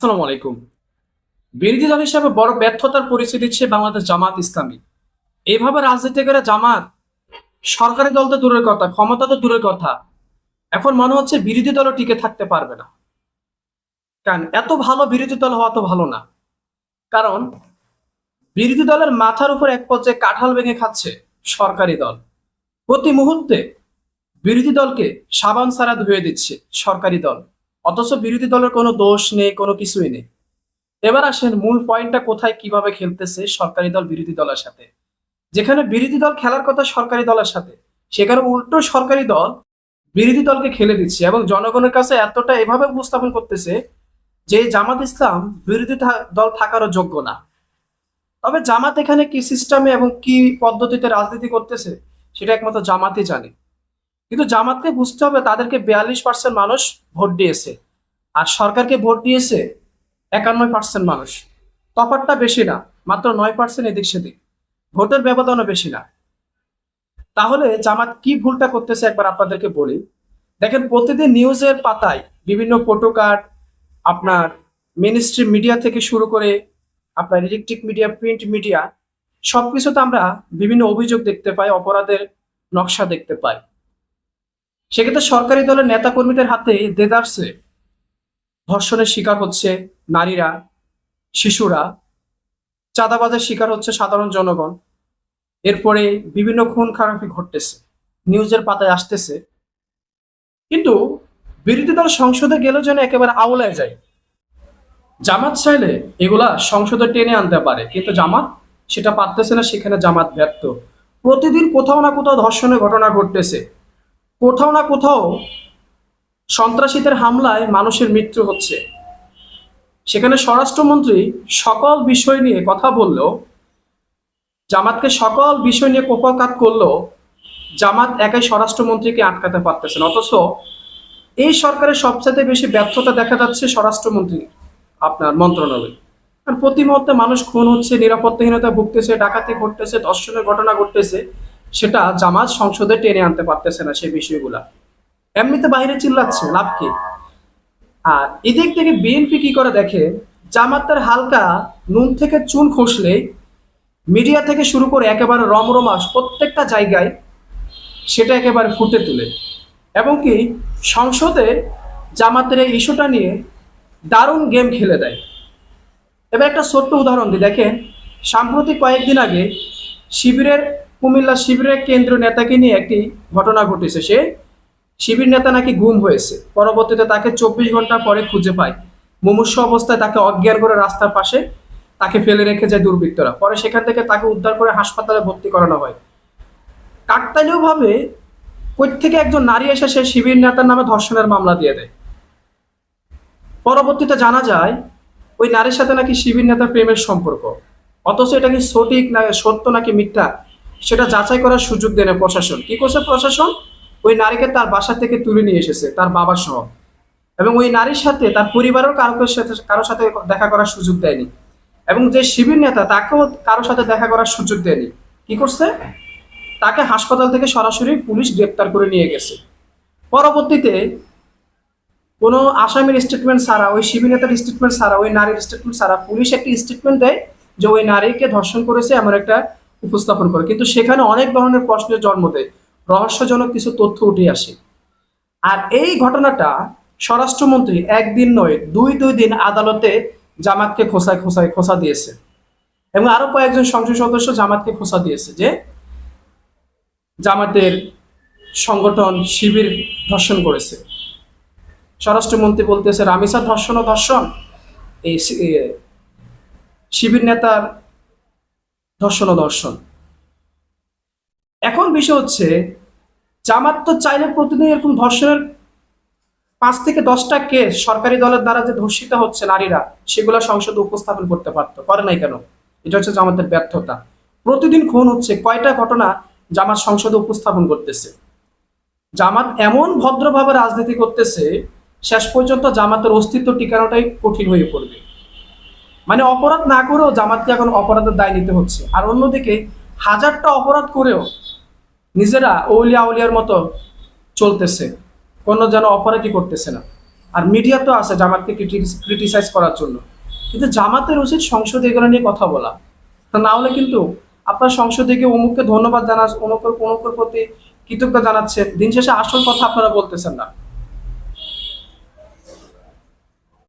আসসালামু আলাইকুম। বিরোধী দল হিসেবে বড় ব্যর্থতার পরিচয় দিচ্ছে বাংলাদেশ জামাত ইসলামী। এইভাবে রাজনীতি করে জামাত সরকারি দল তো দূরের কথা, ক্ষমতা তো দূরের কথা, এখন মনে হচ্ছে বিরোধী দলও টিকে থাকতে পারবে না। কারণ এত ভালো বিরোধী দল হওয়া তো ভালো না। কারণ বিরোধী দলের মাথার উপর এক পর্যায়ে কাঁঠাল ভেঙে খাচ্ছে সরকারি দল। প্রতি মুহূর্তে বিরোধী দলকে সাবান ছাড়া ধুয়ে দিচ্ছে সরকারি দল, অথচ বিরোধী দলের কোনো দোষ নেই, কোনো কিছুই নেই। এবার আসেন মূল পয়েন্টটা কোথায়, কিভাবে খেলতেছে সরকারি দল বিরোধী দলের সাথে। যেখানে বিরোধী দল খেলার কথা সরকারি দলের সাথে, সেখানে উল্টো সরকারি দল বিরোধী দলকে খেলে দিচ্ছে এবং জনগণের কাছে এতটা এভাবে উপস্থাপন করতেছে যে জামাত ইসলাম বিরোধী দল থাকারও যোগ্য না। তবে জামাত এখানে কি সিস্টেমে এবং কি পদ্ধতিতে রাজনীতি করতেছে সেটা একমাত্র জামাতই জানে। কিন্তু জামাতকে বুঝতে হবে তাদেরকে 42% মানুষ ভোট দিয়েছে, আর সরকারকে ভোট দিয়েছে 91% মানুষ। তফাৎটা বেশি না, মাত্র 9% এদিক সেদিক, ভোটের ব্যবধানও বেশি না। তাহলে জামাত কি ভুলটা করতেছে একবার আপনাদেরকে বলি। দেখেন, প্রতিদিন নিউজের পাতায় বিভিন্ন ফটোকার্ড, আপনার মিনিস্ট্রি মিডিয়া থেকে শুরু করে আপনার ইলেকট্রিক মিডিয়া, প্রিন্ট মিডিয়া, সবকিছুতে আমরা বিভিন্ন অভিযোগ দেখতে পাই, অপরাধের নকশা দেখতে পাই। সেক্ষেত্রে সরকারি দলের নেতা কর্মীদের হাতে দেদারসে ধর্ষণের শিকার হচ্ছে নারীরা, শিশুরা, চাঁদাবাজের শিকার হচ্ছে সাধারণ জনগণ। এরপরে বিভিন্ন খুন খারাপি ঘটতেছে, নিউজের পাতায় আসতেছে। কিন্তু বিরোধী দল সংসদে গেলেও যেন একেবারে আউলায় যায়। জামাত চাইলে এগুলা সংসদে টেনে আনতে পারে, কিন্তু জামাত সেটা পারতেছে না, সেখানে জামাত ব্যর্থ। প্রতিদিন কোথাও না কোথাও ধর্ষণের ঘটনা ঘটতেছে, কোথাও না কোথাও সন্ত্রাসীদের হামলায় মানুষের মৃত্যু হচ্ছে। সেখানে স্বরাষ্ট্রমন্ত্রী সকল বিষয় নিয়ে কথা বললেও, জামাতকে সকল বিষয় নিয়ে কোপাকাত করলেও জামাত একাই স্বরাষ্ট্রমন্ত্রীকে আটকাতে পারতেছে না। অথচ এই সরকারের সবচেয়ে বেশি ব্যর্থতা দেখা যাচ্ছে স্বরাষ্ট্রমন্ত্রী আপনার মন্ত্রণালয়। কারণ প্রতি মুহূর্তে মানুষ খুন হচ্ছে, নিরাপত্তাহীনতা ভুগতেছে, ডাকাতি ঘটতেছে, ধর্ষণের ঘটনা ঘটতেছে, সেটা জামাত সংসদে টেনে আনতে পারতেছে না সেই বিষয়গুলা। এমনিতে বাইরে চিল্লাচ্ছে, লাভ কি? আর এদিক থেকে বিএনপি কি করে দেখে, জামাতের হালকা নুন থেকে চুন খসলেই মিডিয়া থেকে শুরু করে একেবারে রমরমাস প্রত্যেকটা জায়গায় সেটা একেবারে ফুটে তোলে। এবং কি সংসদে জামাতের এই ইস্যুটা নিয়ে দারুণ গেম খেলে দেয়। এবার একটা ছোট্ট উদাহরণ দিই, দেখেন সাম্প্রতিক কয়েকদিন আগে শিবিরের, কুমিল্লা শিবিরের কেন্দ্রীয় নেতাকে নিয়ে একটি ঘটনা ঘটেছে। সে শিবির নেতা নাকি গুম হয়েছে, পরবর্তীতে তাকে 24 ঘন্টা পরে খুঁজে পায়। মুমূর্ষু অবস্থায় তাকে অজ্ঞান করে রাস্তার পাশে তাকে ফেলে রেখে যায় দুর্বৃত্তরা। পরে সেখান থেকে তাকে উদ্ধার করে হাসপাতালে ভর্তি করানো হয়। কাকতালীয় ভাবে কই থেকে একজন নারী এসে সে শিবির নেতার নামে ধর্ষণের মামলা দিয়ে দেয়। পরবর্তীতে জানা যায় ওই নারীর সাথে নাকি শিবির নেতার প্রেমের সম্পর্ক। অথচ এটা কি সঠিক না সত্য নাকি মিথ্যা সেটা যাচাই করার সুযোগ দেয় না প্রশাসন। কি করছে প্রশাসন? ওই নারীকে তার বাসা থেকে তুলে নিয়ে এসেছে তার বাবা সহ, এবং ওই নারীর সাথে তার পরিবারের কারোর সাথে দেখা করার সুযোগ দেয়নি, এবং যে শিবির নেতা তাকেও কারোর সাথে দেখা করার সুযোগ দেয়নি। কি করছে? তাকে হাসপাতাল থেকে সরাসরি পুলিশ গ্রেপ্তার করে নিয়ে গেছে। পরবর্তীতে কোনো আসামির স্টেটমেন্ট ছাড়া, ওই শিবির নেতার স্টেটমেন্ট ছাড়া, ওই নারীর স্টেটমেন্ট ছাড়া পুলিশ একটি স্টেটমেন্ট দেয় যে ওই নারীকে ধর্ষণ করেছে, এমন একটা উপস্থাপন করে। কিন্তু সেখানে অনেক ধরনের প্রশ্নের জন্ম দেয়, রহস্যজনক কিছু তথ্য উঠে আসে। আর এই ঘটনাটা স্বরাষ্ট্রমন্ত্রী একদিন নয়, দুই দুই দিন আদালতে জামাতকে খোসা দিয়েছে, এবং আরো কয়েকজন সংসদ সদস্য জামাতকে খোসা দিয়েছে যে জামাতের সংগঠন শিবির ধর্ষণ করেছে। স্বরাষ্ট্রমন্ত্রী বলতেছে রামিসার ধর্ষণ ও ধর্ষণ, এই শিবির নেতার ধর্ষণ ও ধর্ষণ। এখন বিষয় হচ্ছে জামাত তো চাইলে প্রতিদিন এরকম ধর্ষণের 5 থেকে 10টা কেস সরকারি দলের দ্বারা যে ধর্ষিত হচ্ছে নারীরা, সেগুলো সংসদে উপস্থাপন করতে পারতো, করে নাই কেন? এটা হচ্ছে জামাতের ব্যর্থতা। প্রতিদিন খুন হচ্ছে, কয়টা ঘটনা জামাত সংসদে উপস্থাপন করতেছে। জামাত এমন ভদ্রভাবে রাজনীতি করতেছে, শেষ পর্যন্ত জামাতের অস্তিত্ব টিকানোটাই কঠিন হয়ে পড়বে। মানে অপরাধ না করেও জামাতকে এখন অপরাধের দায় নিতে হচ্ছে, আর অন্যদিকে হাজারটা অপরাধ করেও নিজেরা অলিয়া উলিয়ার মতো চলতেছে, কোনো যেন অপরাধী করতেছে না। আর মিডিয়া তো আছে জামাতকে ক্রিটিসাইজ করার জন্য, কিন্তু জামাতের উচিত সংসদে এগুলো নিয়ে কথা বলা। তা না হলে কিন্তু আপনার সংসদে গিয়ে অমুককে ধন্যবাদ জানাস, অমুকের অমুকের প্রতি কৃতজ্ঞতা জানাচ্ছেন, দিন শেষে আসল কথা আপনারা বলতেছেন না।